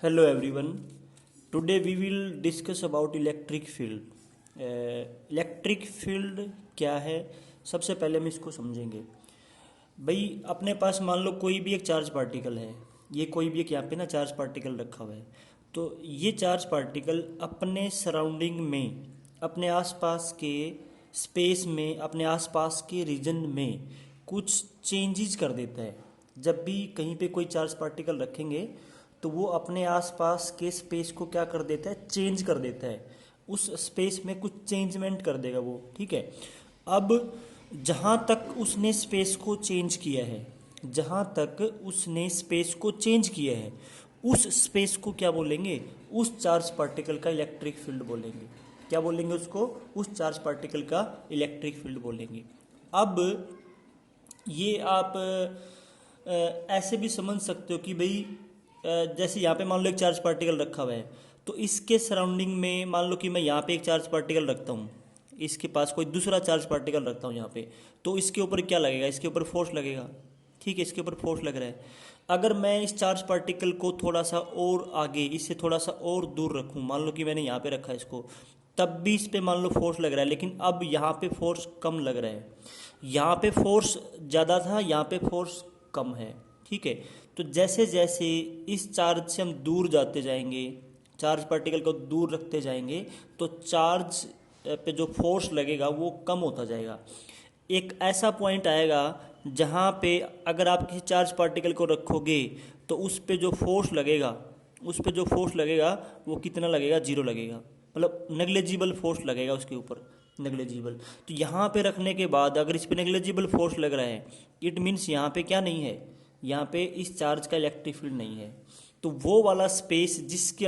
Hello everyone. Today we will discuss about electric field. Electric field क्या है, सबसे पहले हम इसको समझेंगे। भाई अपने पास मान लो कोई भी एक चार्ज पार्टिकल है, ये कोई भी एक यहाँ पे ना चार्ज पार्टिकल रखा हुआ है। तो ये चार्ज पार्टिकल अपने सराउंडिंग में, अपने आसपास के स्पेस में, अपने आसपास के रीजन में कुछ चेंजेस कर देता है। जब भी कहीं पे कोई चार्ज पार्टिकल रखेंगे तो वो अपने आसपास के स्पेस को क्या कर देता है, चेंज कर देता है। उस स्पेस में कुछ चेंजमेंट कर देगा वो, ठीक है। अब जहाँ तक उसने स्पेस को चेंज किया है, जहाँ तक उसने स्पेस को चेंज किया है, उस स्पेस को क्या बोलेंगे, उस चार्ज पार्टिकल का इलेक्ट्रिक फील्ड बोलेंगे। क्या बोलेंगे उसको, उस चार्ज पार्टिकल का इलेक्ट्रिक फील्ड बोलेंगे। अब ये आप ऐसे भी समझ सकते हो कि भाई जैसे यहाँ पे मान लो एक चार्ज पार्टिकल रखा हुआ है, तो इसके सराउंडिंग में मान लो कि मैं यहाँ पे एक चार्ज पार्टिकल रखता हूँ, इसके पास कोई दूसरा चार्ज पार्टिकल रखता हूँ यहाँ पे, तो इसके ऊपर क्या लगेगा, इसके ऊपर फोर्स लगेगा, ठीक है, इसके ऊपर फोर्स लग रहा है। अगर मैं इस चार्ज पार्टिकल को थोड़ा सा और आगे, इससे थोड़ा सा और दूर रखूँ, मान लो कि मैंने यहाँ पे रखा है इसको, तब भी इस पे मान लो फोर्स लग रहा है, लेकिन अब यहाँ पे फोर्स कम लग रहा है। यहाँ पे फोर्स ज़्यादा था, यहाँ पे फोर्स कम है, ठीक है। तो जैसे जैसे इस चार्ज से हम दूर जाते जाएंगे, चार्ज पार्टिकल को दूर रखते जाएंगे, तो चार्ज पे जो फोर्स लगेगा वो कम होता जाएगा। एक ऐसा पॉइंट आएगा जहाँ पे अगर आप किसी चार्ज पार्टिकल को रखोगे तो उस पे जो फोर्स लगेगा, उस पे जो फोर्स लगेगा वो कितना लगेगा, जीरो लगेगा, मतलब नेग्लिजिबल फोर्स लगेगा उसके ऊपर, नेग्लिजिबल। तो यहाँ पे रखने के बाद अगर इस पे नेग्लिजिबल फोर्स लग रहा है, इट मीन्स यहाँ पे क्या नहीं है, यहाँ पे इस चार्ज का इलेक्ट्रिक फील्ड नहीं है। तो वो वाला स्पेस जिसके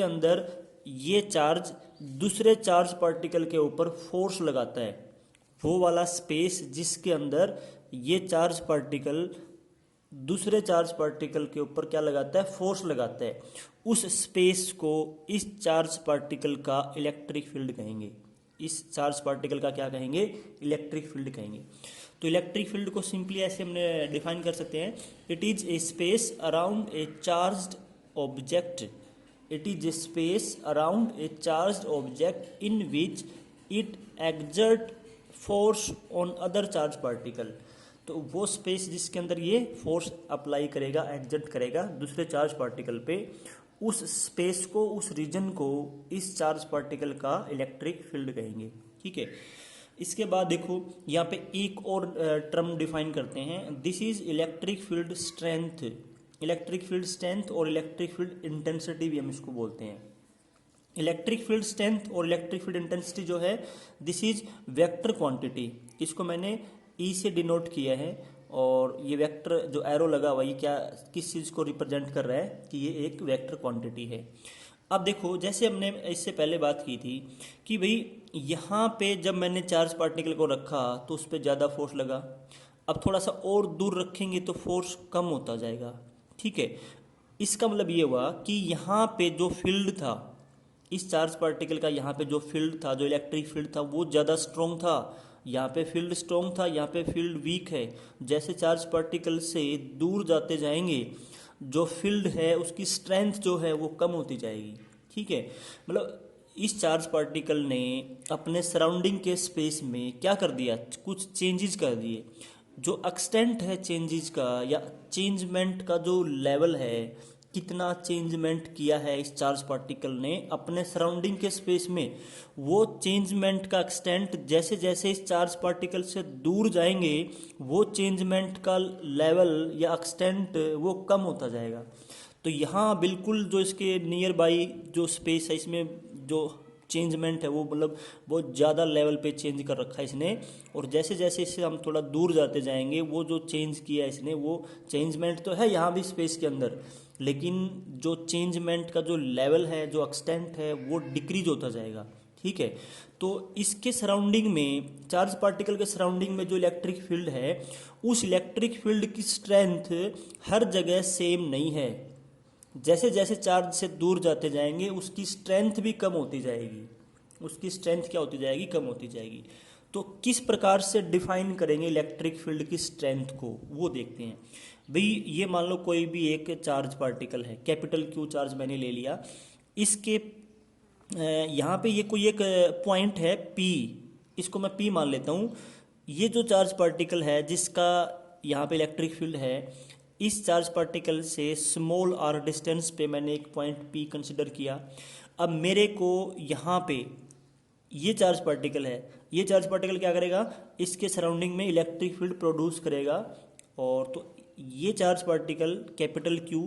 अंदर ये चार्ज दूसरे चार्ज पार्टिकल के ऊपर फोर्स लगाता है, वो वाला स्पेस जिसके अंदर ये चार्ज पार्टिकल दूसरे चार्ज पार्टिकल के ऊपर क्या लगाता है, फोर्स लगाता है, उस स्पेस को इस चार्ज पार्टिकल का इलेक्ट्रिक फील्ड कहेंगे। इस चार्ज पार्टिकल का क्या कहेंगे, इलेक्ट्रिक फील्ड कहेंगे। तो इलेक्ट्रिक फील्ड को सिंपली ऐसे हमने डिफाइन कर सकते हैं, it is a space around a charged object, it is a space around a charged object in which it exert force on other charge particle. तो वो स्पेस जिसके अंदर ये फोर्स अप्लाई करेगा, एक्सर्ट करेगा दूसरे चार्ज पार्टिकल पे, उस स्पेस को, उस रीजन को इस चार्ज पार्टिकल का इलेक्ट्रिक फील्ड कहेंगे, ठीक है। इसके बाद देखो यहाँ पे एक और टर्म डिफाइन करते हैं, this is electric field strength. Electric field strength और इलेक्ट्रिक फील्ड इंटेंसिटी भी हम इसको बोलते हैं। इलेक्ट्रिक फील्ड स्ट्रेंथ और इलेक्ट्रिक फील्ड इंटेंसिटी जो है, दिस इज वेक्टर क्वांटिटी। इसको मैंने ई से डिनोट किया है, और ये वेक्टर जो एरो लगा हुआ, ये क्या, किस चीज़ को रिप्रेजेंट कर रहा है, कि ये एक वेक्टर क्वांटिटी है। अब देखो जैसे हमने इससे पहले बात की थी कि भाई यहाँ पे जब मैंने चार्ज पार्टिकल को रखा तो उस पर ज़्यादा फोर्स लगा, अब थोड़ा सा और दूर रखेंगे तो फोर्स कम होता जाएगा, ठीक है। इसका मतलब ये हुआ कि यहाँ पे जो फील्ड था, इस चार्ज पार्टिकल का यहाँ पे जो फील्ड था, जो इलेक्ट्रिक फील्ड था, वो ज़्यादा स्ट्रॉन्ग था। यहाँ पे फील्ड स्ट्रॉन्ग था, यहाँ पे फील्ड वीक है। जैसे चार्ज पार्टिकल से दूर जाते जाएंगे, जो फील्ड है उसकी स्ट्रेंथ जो है वो कम होती जाएगी, ठीक है। मतलब इस चार्ज पार्टिकल ने अपने सराउंडिंग के स्पेस में क्या कर दिया, कुछ चेंजेस कर दिए। जो एक्सटेंट है चेंजेस का, या चेंजमेंट का जो लेवल है, कितना चेंजमेंट किया है इस चार्ज पार्टिकल ने अपने सराउंडिंग के स्पेस में, वो चेंजमेंट का एक्सटेंट जैसे जैसे इस चार्ज पार्टिकल से दूर जाएंगे, वो चेंजमेंट का लेवल या एक्सटेंट वो कम होता जाएगा। तो यहाँ बिल्कुल जो इसके नियर बाई जो स्पेस है, इसमें जो चेंजमेंट है वो मतलब बहुत ज़्यादा लेवल पे चेंज कर रखा है इसने, और जैसे जैसे इससे हम थोड़ा दूर जाते जाएंगे, वो जो चेंज किया है इसने, वो चेंजमेंट तो है यहाँ भी स्पेस के अंदर, लेकिन जो चेंजमेंट का जो लेवल है, जो एक्सटेंट है, वो डिक्रीज होता जाएगा, ठीक है। तो इसके सराउंडिंग में, चार्ज पार्टिकल के सराउंडिंग में जो इलेक्ट्रिक फील्ड है, उस इलेक्ट्रिक फील्ड की स्ट्रेंथ हर जगह सेम नहीं है। जैसे जैसे चार्ज से दूर जाते जाएंगे उसकी स्ट्रेंथ भी कम होती जाएगी, उसकी स्ट्रेंथ क्या होती जाएगी, कम होती जाएगी। तो किस प्रकार से डिफाइन करेंगे इलेक्ट्रिक फील्ड की स्ट्रेंथ को, वो देखते हैं। भाई ये मान लो कोई भी एक चार्ज पार्टिकल है, कैपिटल क्यू चार्ज मैंने ले लिया, इसके यहाँ पे ये कोई एक पॉइंट है पी, इसको मैं पी मान लेता हूँ। ये जो चार्ज पार्टिकल है जिसका यहाँ पे इलेक्ट्रिक फील्ड है, इस चार्ज पार्टिकल से स्मॉल आर डिस्टेंस पे मैंने एक पॉइंट पी कंसिडर किया। अब मेरे को यहाँ पे ये चार्ज पार्टिकल है, ये चार्ज पार्टिकल क्या करेगा, इसके सराउंडिंग में इलेक्ट्रिक फील्ड प्रोड्यूस करेगा। और तो ये charge particle capital Q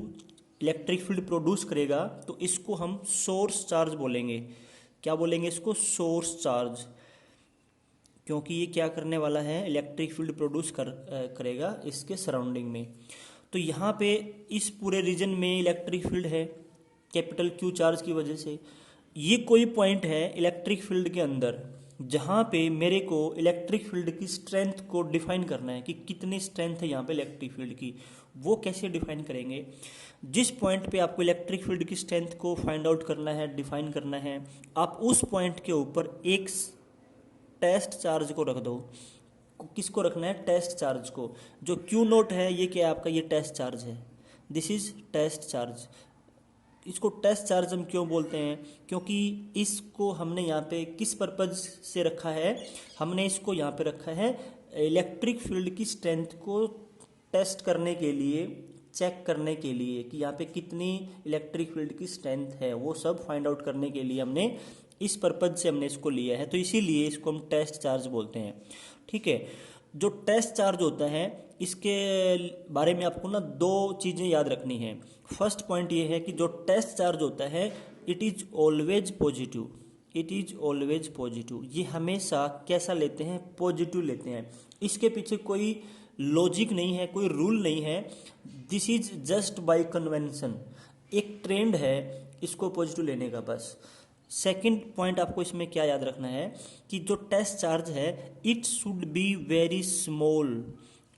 electric field produce करेगा, तो इसको हम सोर्स चार्ज बोलेंगे। क्या बोलेंगे इसको, सोर्स चार्ज, क्योंकि ये क्या करने वाला है, इलेक्ट्रिक फील्ड प्रोड्यूस करेगा इसके सराउंडिंग में। तो यहाँ पे इस पूरे रीजन में इलेक्ट्रिक फील्ड है कैपिटल क्यू चार्ज की वजह से। ये कोई पॉइंट है इलेक्ट्रिक फील्ड के अंदर जहाँ पे मेरे को इलेक्ट्रिक फील्ड की स्ट्रेंथ को डिफाइन करना है कि कितनी स्ट्रेंथ है यहाँ पे इलेक्ट्रिक फील्ड की। वो कैसे डिफाइन करेंगे, जिस पॉइंट पे आपको इलेक्ट्रिक फील्ड की स्ट्रेंथ को फाइंड आउट करना है, डिफाइन करना है, आप उस पॉइंट के ऊपर एक टेस्ट चार्ज को रख दो। किसको रखना है, टेस्ट चार्ज को। जो क्यू नोट है ये क्या है आपका, ये टेस्ट चार्ज है, दिस इज टेस्ट चार्ज। इसको टेस्ट चार्ज हम क्यों बोलते हैं, क्योंकि इसको हमने यहाँ पे किस पर्पज से रखा है, हमने इसको यहाँ पे रखा है इलेक्ट्रिक फील्ड की स्ट्रेंथ को टेस्ट करने के लिए, चेक करने के लिए कि यहाँ पे कितनी इलेक्ट्रिक फील्ड की स्ट्रेंथ है, वो सब फाइंड आउट करने के लिए हमने इस पर्पज से हमने इसको लिया है। तो इसीलिए इसको हम टेस्ट चार्ज बोलते हैं। ठीक है, जो टेस्ट चार्ज होता है इसके बारे में आपको ना दो चीज़ें याद रखनी है। फर्स्ट पॉइंट ये है कि जो टेस्ट चार्ज होता है it is always positive, it is always positive. ये हमेशा कैसा लेते हैं, पॉजिटिव लेते हैं। इसके पीछे कोई लॉजिक नहीं है, कोई रूल नहीं है, this is just by convention, एक ट्रेंड है इसको पॉजिटिव लेने का बस। सेकंड पॉइंट आपको इसमें क्या याद रखना है कि जो टेस्ट चार्ज है it should be very small.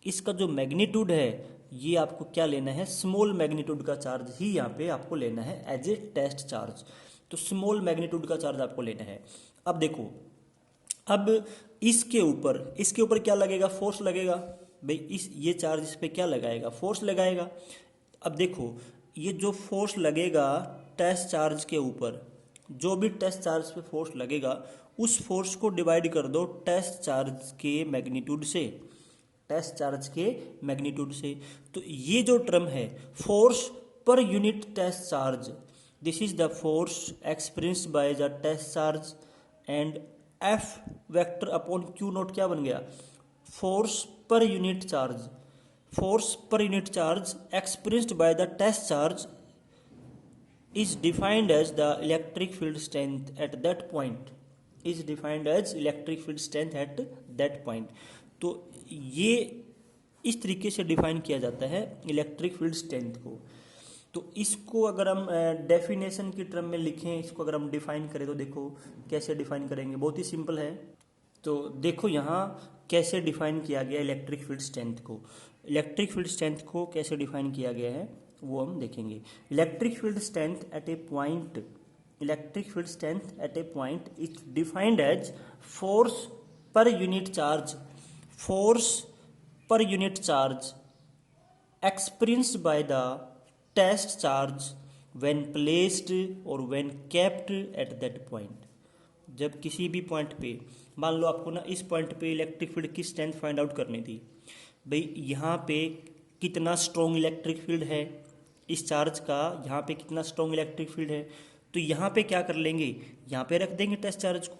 इसका जो मैग्नीट्यूड है ये आपको क्या लेना है, स्मॉल मैग्नीट्यूड का चार्ज ही यहाँ पे आपको लेना है एज ए टेस्ट चार्ज। तो स्मॉल मैग्नीट्यूड का चार्ज आपको लेना है। अब देखो, अब इसके ऊपर क्या लगेगा, फोर्स लगेगा। भाई ये चार्ज इस पे क्या लगाएगा, फोर्स लगाएगा। अब देखो ये जो फोर्स लगेगा टेस्ट चार्ज के ऊपर, जो भी टेस्ट चार्ज पे फोर्स लगेगा उस फोर्स को डिवाइड कर दो टेस्ट चार्ज के मैग्नीट्यूड से, टेस्ट चार्ज के मैग्नीट्यूड से। तो ये जो टर्म है force per unit test charge, this is the force experienced by the test charge and F vector upon Q naught क्या बन गया, force per unit charge, force per unit charge experienced by the test charge is defined as the electric field strength at that point, is defined as electric field strength at that point। तो ये इस तरीके से define किया जाता है electric field strength को। तो इसको अगर हम डेफिनेशन की टर्म में लिखें, इसको अगर हम डिफाइन करें तो देखो कैसे डिफाइन करेंगे, बहुत ही सिंपल है। तो देखो यहाँ कैसे डिफाइन किया गया इलेक्ट्रिक फील्ड स्ट्रेंथ को, इलेक्ट्रिक फील्ड स्ट्रेंथ को कैसे डिफाइन किया गया है वो हम देखेंगे। Electric field strength at a point, electric field strength at a point is defined as force per unit charge, force per unit charge experienced by the test charge when placed or when kept at that point। जब किसी भी point पे, मान लो आपको ना इस point पे electric field की स्ट्रेंथ फाइंड आउट करनी थी, भाई यहाँ पे कितना स्ट्रॉन्ग इलेक्ट्रिक फील्ड है इस चार्ज का, यहाँ पे कितना स्ट्रॉन्ग इलेक्ट्रिक फील्ड है, तो यहाँ पे क्या कर लेंगे, यहाँ पे रख देंगे टेस्ट चार्ज को।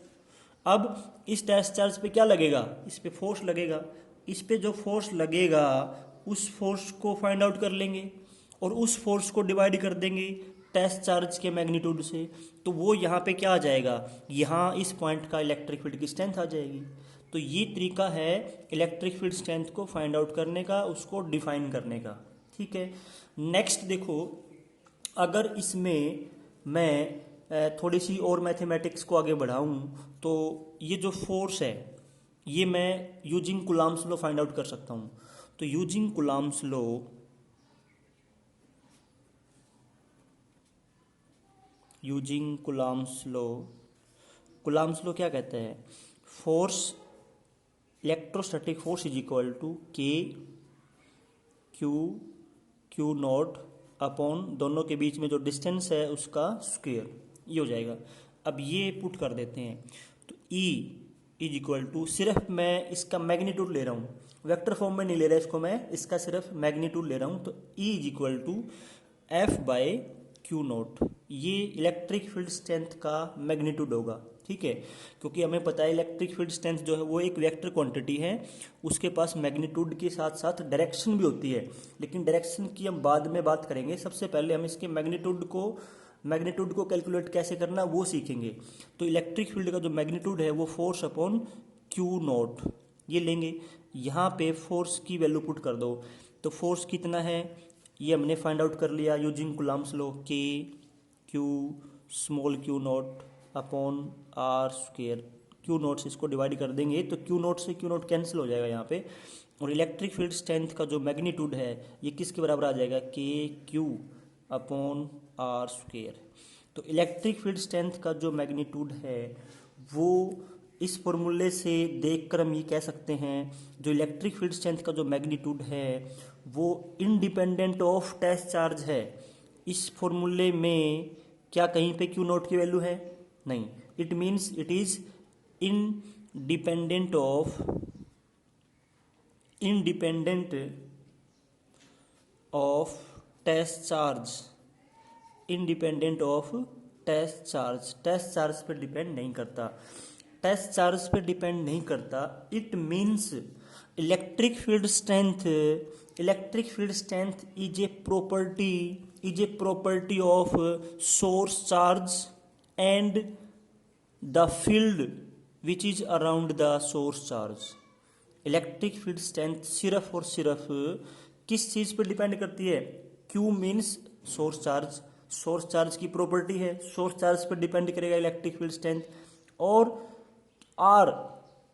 अब इस टेस्ट चार्ज पे क्या लगेगा, इस पे फोर्स लगेगा, इस पे जो फोर्स लगेगा उस फोर्स को फाइंड आउट कर लेंगे और उस फोर्स को डिवाइड कर देंगे टेस्ट चार्ज के मैग्नीट्यूड से। तो वो यहाँ पे क्या आ जाएगा, यहाँ इस पॉइंट का इलेक्ट्रिक फील्ड की स्ट्रेंथ आ जाएगी। तो ये तरीका है इलेक्ट्रिक फील्ड स्ट्रेंथ को फाइंड आउट करने का, उसको डिफाइन करने का। ठीक है, नेक्स्ट देखो, अगर इसमें मैं थोड़ी सी और मैथमेटिक्स को आगे बढ़ाऊं तो ये जो फोर्स है ये मैं using Coulomb's law find out कर सकता हूं। तो using Coulomb's law, using Coulomb's law, Coulomb's law क्या कहता है, force, electrostatic force is equal to K Q Q naught upon दोनों के बीच में जो डिस्टेंस है उसका स्क्वायर, ये हो जाएगा। अब ये पुट कर देते हैं, तो E इज इक्वल टू, सिर्फ मैं इसका मैग्नीट्यूड ले रहा हूँ, वेक्टर फॉर्म में नहीं ले रहा इसको मैं, इसका सिर्फ मैग्नीट्यूड ले रहा हूँ। तो E is equal to F by Q naught, ये इलेक्ट्रिक फील्ड स्ट्रेंथ का मैग्नीट्यूड होगा, ठीक है। क्योंकि हमें पता है इलेक्ट्रिक फील्ड स्ट्रेंथ जो है वो एक वेक्टर क्वांटिटी है, उसके पास मैग्नीट्यूड के साथ साथ डायरेक्शन भी होती है, लेकिन डायरेक्शन की हम बाद में बात करेंगे। सबसे पहले हम इसके मैग्नीट्यूड को कैलकुलेट कैसे करना वो सीखेंगे। तो इलेक्ट्रिक फील्ड का जो मैग्नीट्यूड है वो फोर्स अपॉन क्यू नॉट, ये लेंगे। यहाँ पे फोर्स की वैल्यू पुट कर दो, तो फोर्स कितना है ये हमने फाइंड आउट कर लिया using Coulomb's law, K Q small Q naught upon R square. Q naught से इसको डिवाइड कर देंगे तो क्यू नॉट से क्यू नॉट कैंसिल हो जाएगा यहाँ पे, और इलेक्ट्रिक फील्ड स्ट्रेंथ का जो मैग्नीट्यूड है ये किसके बराबर आ जाएगा, के क्यू अपॉन आर स्क्वायर। तो इलेक्ट्रिक फील्ड स्ट्रेंथ का जो मैग्नीट्यूड है वो इस फॉर्मूले से देखकर हम ये कह सकते हैं, जो इलेक्ट्रिक फील्ड स्ट्रेंथ का जो मैग्नीट्यूड है वो इंडिपेंडेंट ऑफ टेस्ट चार्ज है। इस फॉर्मूले में क्या कहीं पे क्यू नॉट की वैल्यू है, नहीं, it means it is independent of test charge, independent of test charge पे डिपेंड नहीं करता, टेस्ट चार्ज पे डिपेंड नहीं करता। It means electric field strength is a property of source charge and the field which is around the source charge. Electric field strength सिर्फ और सिर्फ किस चीज पर डिपेंड करती है, क्यू मीन्स सोर्स चार्ज की प्रॉपर्टी है, सोर्स चार्ज पर डिपेंड करेगा इलेक्ट्रिक फील्ड स्ट्रेंथ, और आर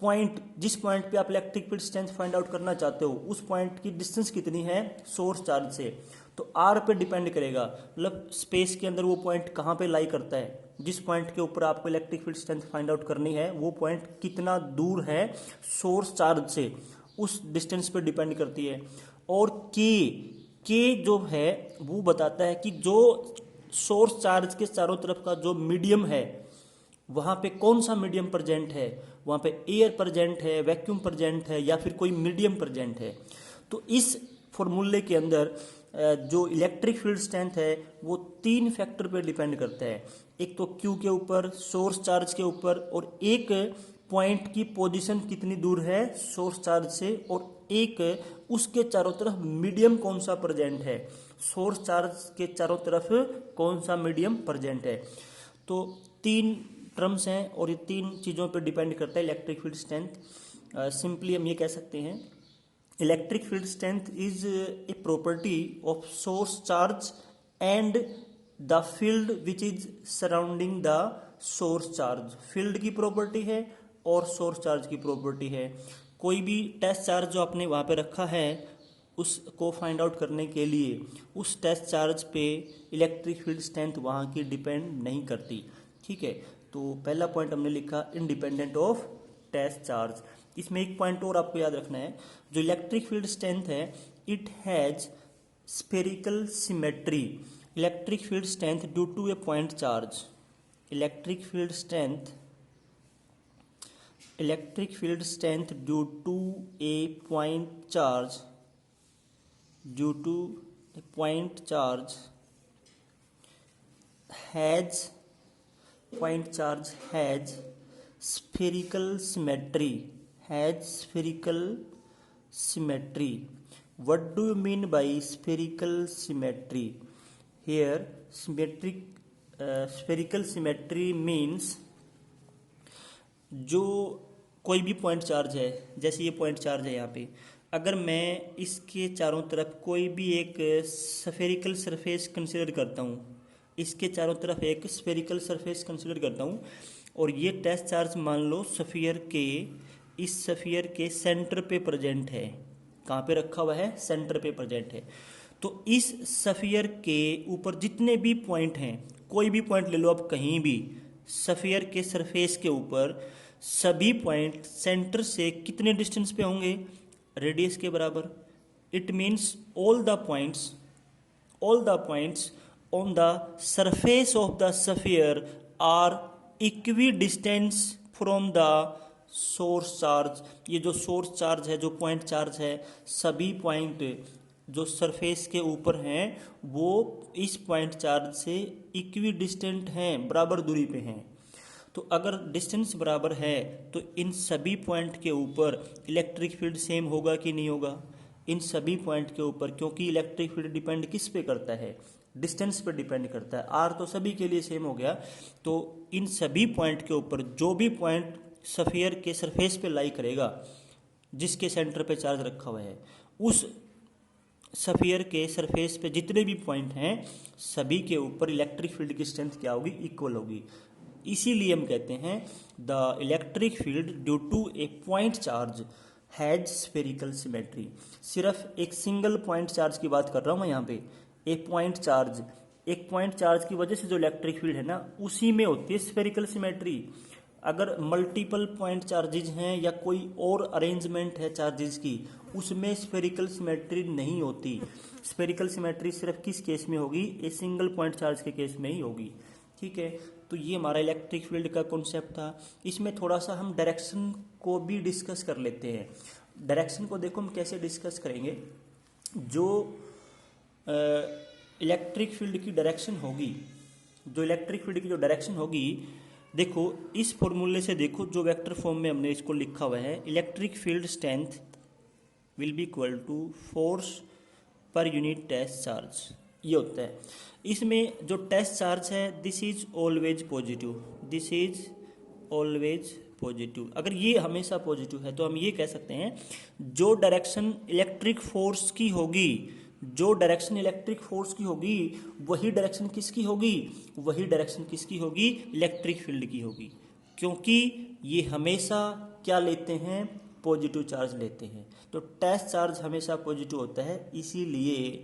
पॉइंट, जिस पॉइंट पे आप electric field strength find out करना चाहते हो उस पॉइंट की डिस्टेंस कितनी है सोर्स चार्ज से, तो आर पे डिपेंड करेगा, मतलब स्पेस के अंदर वो पॉइंट कहाँ पे लाई करता है, जिस पॉइंट के ऊपर आपको electric field strength find out करनी है वो पॉइंट कितना दूर है सोर्स चार्ज से, उस डिस्टेंस पे डिपेंड करती है। और के जो है वो बताता है कि जो सोर्स चार्ज के चारों तरफ का जो मीडियम है वहां पे कौन सा मीडियम प्रेजेंट है, वहां पे एयर प्रेजेंट है, वैक्यूम प्रेजेंट है, या फिर कोई मीडियम प्रेजेंट है। तो इस फॉर्मूले के अंदर जो इलेक्ट्रिक फील्ड स्ट्रेंथ है वो 3 फैक्टर पे डिपेंड करता है, एक तो क्यू के ऊपर, सोर्स चार्ज के ऊपर, और एक पॉइंट की पोजीशन कितनी दूर है सोर्स चार्ज से, और एक उसके चारों तरफ मीडियम कौन सा प्रेजेंट है, सोर्स चार्ज के चारों तरफ कौन सा मीडियम प्रेजेंट है। तो 3 टर्म्स हैं और ये 3 चीज़ों पर डिपेंड करता है इलेक्ट्रिक फील्ड स्ट्रेंथ। सिंपली हम ये कह सकते हैं electric field strength is a property of source charge and the field which is surrounding the source charge. Field की प्रॉपर्टी है और सोर्स चार्ज की प्रॉपर्टी है। कोई भी टेस्ट चार्ज जो आपने वहाँ पे रखा है उसको फाइंड आउट करने के लिए उस टेस्ट चार्ज पे इलेक्ट्रिक फील्ड स्ट्रेंथ वहाँ की डिपेंड नहीं करती, ठीक है। तो पहला पॉइंट हमने लिखा इंडिपेंडेंट ऑफ टेस्ट चार्ज। इसमें एक पॉइंट और आपको याद रखना है, जो इलेक्ट्रिक फील्ड स्ट्रेंथ है it has spherical symmetry. Electric field strength due to a point charge, electric field strength due to a point charge has spherical symmetry. What do you mean by spherical symmetry? Here spherical symmetry means जो कोई भी point charge है, जैसे ये point charge है यहाँ पे, अगर मैं इसके चारों तरफ कोई भी एक स्फेरिकल सरफेस कंसिडर करता हूँ, इसके चारों तरफ एक स्फेरिकल सरफेस कंसिडर करता हूँ, और ये टेस्ट चार्ज मान लो इस स्फीयर के सेंटर पे प्रेजेंट है, कहाँ पे रखा हुआ है, सेंटर पे प्रेजेंट है। तो इस स्फीयर के ऊपर जितने भी पॉइंट हैं, कोई भी पॉइंट ले लो आप कहीं भी, स्फीयर के सरफेस के ऊपर सभी पॉइंट सेंटर से कितने डिस्टेंस पे होंगे, रेडियस के बराबर। It means all the points all the points on the surface of the sphere are equidistant from the source charge. ये जो सोर्स चार्ज है, जो पॉइंट चार्ज है, सभी पॉइंट जो सरफेस के ऊपर हैं वो इस पॉइंट चार्ज से इक्विडिस्टेंट हैं, बराबर दूरी पे हैं। तो अगर डिस्टेंस बराबर है तो इन सभी पॉइंट के ऊपर इलेक्ट्रिक फील्ड सेम होगा कि नहीं होगा? इन सभी पॉइंट के ऊपर, क्योंकि इलेक्ट्रिक फील्ड डिपेंड किस पे करता है? डिस्टेंस पे डिपेंड करता है। आर तो सभी के लिए सेम हो गया, तो इन सभी पॉइंट के ऊपर जो भी पॉइंट स्फीयर के सरफेस पे लाई करेगा, जिसके सेंटर पे चार्ज रखा हुआ है, उस स्फीयर के सरफेस पे जितने भी पॉइंट हैं सभी के ऊपर इलेक्ट्रिक फील्ड की स्ट्रेंथ क्या होगी? इक्वल होगी। इसीलिए हम कहते हैं the electric field due to a point charge has spherical symmetry. सिर्फ एक सिंगल पॉइंट चार्ज की बात कर रहा हूँ मैं यहाँ पे। एक पॉइंट चार्ज की वजह से जो इलेक्ट्रिक फील्ड है ना, उसी में होती है स्फेरिकल सिमेट्री। अगर मल्टीपल पॉइंट चार्जेज हैं या कोई और अरेंजमेंट है चार्जेस की, उसमें स्फेरिकल सिमेट्री नहीं होती। स्फेरिकल सिमेट्री सिर्फ किस केस में होगी? ए सिंगल पॉइंट चार्ज के केस में ही होगी। ठीक है, तो ये हमारा इलेक्ट्रिक फील्ड का कॉन्सेप्ट था। इसमें थोड़ा सा हम डायरेक्शन को भी डिस्कस कर लेते हैं। डायरेक्शन को देखो हम कैसे डिस्कस करेंगे। जो इलेक्ट्रिक फील्ड की डायरेक्शन होगी, देखो इस फॉर्मूले से, देखो जो वेक्टर फॉर्म में हमने इसको लिखा हुआ है, electric field strength will be equal to force per unit test charge, ये होता है। इसमें जो टेस्ट चार्ज है दिस इज ऑलवेज पॉजिटिव। अगर ये हमेशा पॉजिटिव है तो हम ये कह सकते हैं जो डायरेक्शन इलेक्ट्रिक फोर्स की होगी, वही डायरेक्शन किसकी होगी? इलेक्ट्रिक फील्ड की होगी। क्योंकि ये हमेशा क्या लेते हैं? पॉजिटिव चार्ज लेते हैं। तो टेस्ट चार्ज हमेशा पॉजिटिव होता है, इसीलिए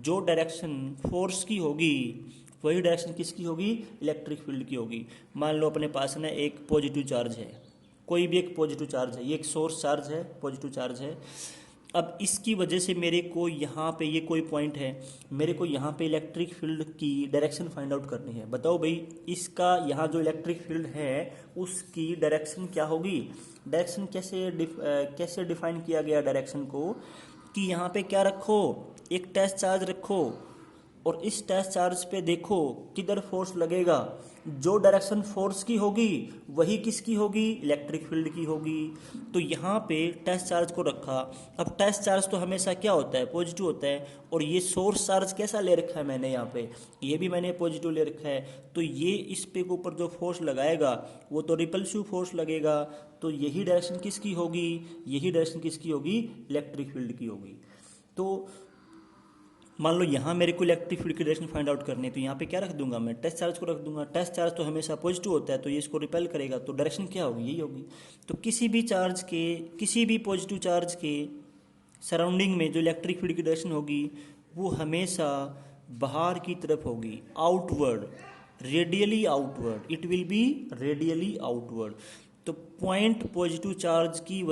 जो डायरेक्शन फोर्स की होगी वही डायरेक्शन किसकी होगी? इलेक्ट्रिक फील्ड की होगी। मान लो अपने पास ना एक पॉजिटिव चार्ज है, कोई भी एक पॉजिटिव चार्ज है, ये एक सोर्स चार्ज है, पॉजिटिव चार्ज है। अब इसकी वजह से मेरे को यहाँ पे, ये कोई पॉइंट है, मेरे को यहाँ पे इलेक्ट्रिक फील्ड की डायरेक्शन फाइंड आउट करनी है। बताओ भाई, इसका यहाँ जो इलेक्ट्रिक फील्ड है उसकी डायरेक्शन क्या होगी? डायरेक्शन कैसे डिफाइन किया गया डायरेक्शन को? कि यहाँ पे क्या रखो? एक टेस्ट चार्ज रखो, और इस टेस्ट चार्ज पे देखो किधर फोर्स लगेगा। जो डायरेक्शन फोर्स की होगी वही किसकी होगी? इलेक्ट्रिक फील्ड की होगी। तो यहाँ पे टेस्ट चार्ज को रखा। अब टेस्ट चार्ज तो हमेशा क्या होता है? पॉजिटिव होता है। और ये सोर्स चार्ज कैसा ले रखा है मैंने यहाँ पे? ये भी मैंने पॉजिटिव ले रखा है। तो ये इस पे के ऊपर जो फोर्स लगाएगा वो तो रिपल्सिव फोर्स लगेगा। तो यही डायरेक्शन किसकी होगी? इलेक्ट्रिक फील्ड की होगी। तो मान लो यहाँ मेरे को इलेक्ट्रिक फील्ड की डायरेक्शन फाइंड आउट करनी है, तो यहाँ पे क्या रख दूंगा? मैं टेस्ट चार्ज को रख दूंगा। टेस्ट चार्ज तो हमेशा पॉजिटिव होता है, तो ये इसको रिपेल करेगा, तो डायरेक्शन क्या होगी? यही होगी। तो किसी भी पॉजिटिव चार्ज के सराउंडिंग में जो इलेक्ट्रिक फील्ड की डायरेक्शन होगी वो हमेशा बाहर की तरफ होगी, outward, radially outward. It will be radially outward. तो पॉइंट पॉजिटिव चार्ज की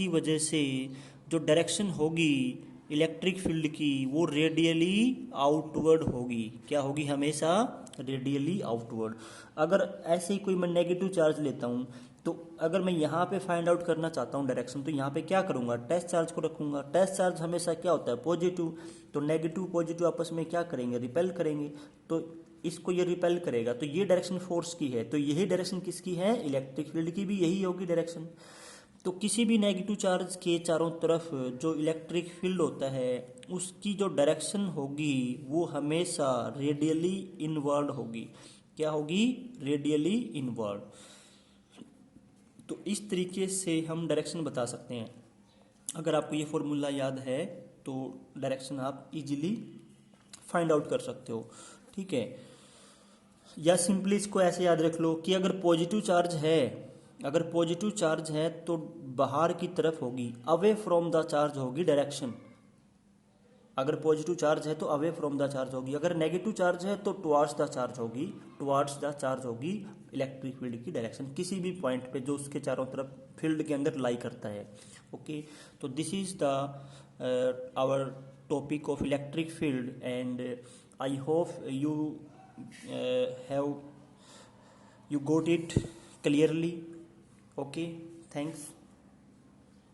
वजह से जो डायरेक्शन होगी इलेक्ट्रिक फील्ड की वो रेडियली आउटवर्ड होगी। क्या होगी? हमेशा रेडियली आउटवर्ड। अगर ऐसे ही कोई मैं नेगेटिव चार्ज लेता हूँ, तो अगर मैं यहाँ पे फाइंड आउट करना चाहता हूँ डायरेक्शन, तो यहाँ पे क्या करूँगा? टेस्ट चार्ज को रखूँगा। टेस्ट चार्ज हमेशा क्या होता है? पॉजिटिव। तो नेगेटिव पॉजिटिव आपस में क्या करेंगे? रिपेल करेंगे। तो इसको ये रिपेल करेगा, तो ये डायरेक्शन फोर्स की है, तो यही डायरेक्शन किसकी है? इलेक्ट्रिक फील्ड की भी यही होगी डायरेक्शन। तो किसी भी नेगेटिव चार्ज के चारों तरफ जो इलेक्ट्रिक फील्ड होता है उसकी जो डायरेक्शन होगी वो हमेशा रेडियली इनवर्ड होगी। क्या होगी? Radially inward. तो इस तरीके से हम डायरेक्शन बता सकते हैं। अगर आपको ये फॉर्मूला याद है तो डायरेक्शन आप इजीली फाइंड आउट कर सकते हो। ठीक है, या सिंपली इसको ऐसे याद रख लो कि अगर पॉजिटिव चार्ज है तो बाहर की तरफ होगी, अवे फ्रॉम द चार्ज होगी डायरेक्शन। अगर पॉजिटिव चार्ज है तो अवे फ्रॉम द चार्ज होगी, अगर नेगेटिव चार्ज है तो टुवार्ड्स द चार्ज होगी इलेक्ट्रिक फील्ड की डायरेक्शन, किसी भी पॉइंट पे जो उसके चारों तरफ फील्ड के अंदर लाई करता है। ओके, तो this is the our topic of electric field, and I hope have you got it clearly. Okay, thanks.